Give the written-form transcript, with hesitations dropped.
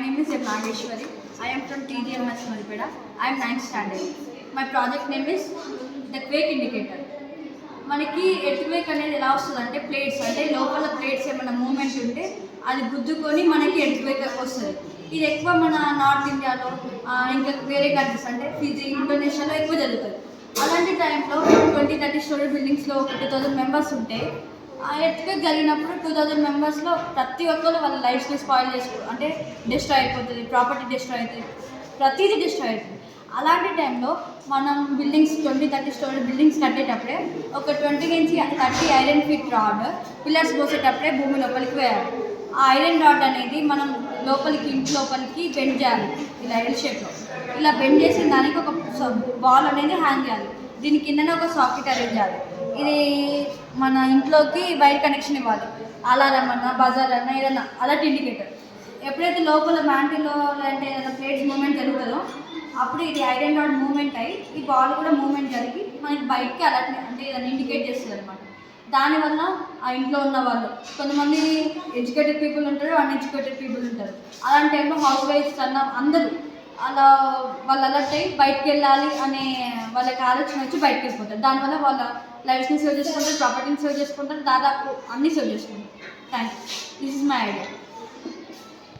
name is M. Nageshwari. I am from TGMS Maripeda. I am 9th standard. My project name is the quake indicator. మనకి earthquake అనేది ఎలా వస్తుందంటే plates అంటే లోపల plates ఏమైనా moment ఉంటే అది గుద్దుకొని మనకి ఎర్త్క్వేక్ వస్తుంది. ఇది ఎక్కువ మన నార్త్ ఇండియాలో ఇంకా వేరే కంట్రీస్ అంటే ఫిజీ ఇండోనేషియాలో ఎక్కువ జరుగుతుంది. అలాంటి టైంలో 20-30 స్టోరీ బిల్డింగ్స్లో ఒక 2000 మెంబర్స్ ఉంటే ఎర్త్క్వేక్ జరిగినప్పుడు 2000 మెంబర్స్లో ప్రతి ఒక్కరు వాళ్ళ లైఫ్స్ని స్పాయిల్ చేసుకో అంటే డిస్ట్రాయ్ అయిపోతుంది, ప్రాపర్టీ డిస్ట్రాయ్ అవుతుంది, ప్రతిదీ డిస్ట్రాయ్ అవుతుంది. అలాంటి టైంలో మనం బిల్డింగ్స్ 20-30 స్టోరీ బిల్డింగ్స్ కట్టేటప్పుడే ఒక 20 నుంచి 30 ఐరన్ ఫీట్ రాడ్ పిల్లర్స్ పోసేటప్పుడే భూమి లోపలికి వేయాలి. ఆ ఐరన్ రాడ్ అనేది మనం లోపలికి ఇంటి లోపలికి బెండ్ చేయాలి. ఇలా ఎల్ షేప్లో ఇలా బెండ్ చేసిన దానికి ఒక బాల్ అనేది హ్యాంగ్ చేయాలి. దీని కిందనే ఒక సాకెట్ అరేంజ్ చేయాలి. ఇది మన ఇంట్లోకి వైర్ కనెక్షన్ ఇవ్వాలి. అలారం అన్నా బజార్ అన్నా ఏదన్నా అలర్ట్ ఇండికేటర్. ఎప్పుడైతే లోపల మ్యాంటిల్లో అంటే ఏదైనా ప్లేట్స్ మూమెంట్ జరుగుతుందో అప్పుడు ఇది ఐరన్ రాడ్ మూమెంట్ అయ్యి ఈ బాల్ కూడా మూమెంట్ జరిగి మనకి బయటకి అలర్ట్ అంటే ఏదైనా ఇండికేట్ చేస్తుంది అనమాట. దానివల్ల ఆ ఇంట్లో ఉన్న వాళ్ళు కొంతమంది ఎడ్యుకేటెడ్ పీపుల్ ఉంటారు, అన్ఎడ్యుకేటెడ్ పీపుల్ ఉంటారు. అలాంటి టైంలో హౌస్ వైఫ్స్ అన్న అందరూ అలా వాళ్ళు అలర్ట్ అయ్యి బయటకు వెళ్ళాలి అనే వాళ్ళకి ఆలోచన వచ్చి బయటకు వెళ్ళిపోతారు. దానివల్ల వాళ్ళ లైఫ్ని సేవ్ చేసుకుంటారు, ప్రాపర్టీని సేవ్ చేసుకుంటారు, దాదాపు అన్నీ సేవ్ చేసుకుంటారు. Thank you. This is my idea.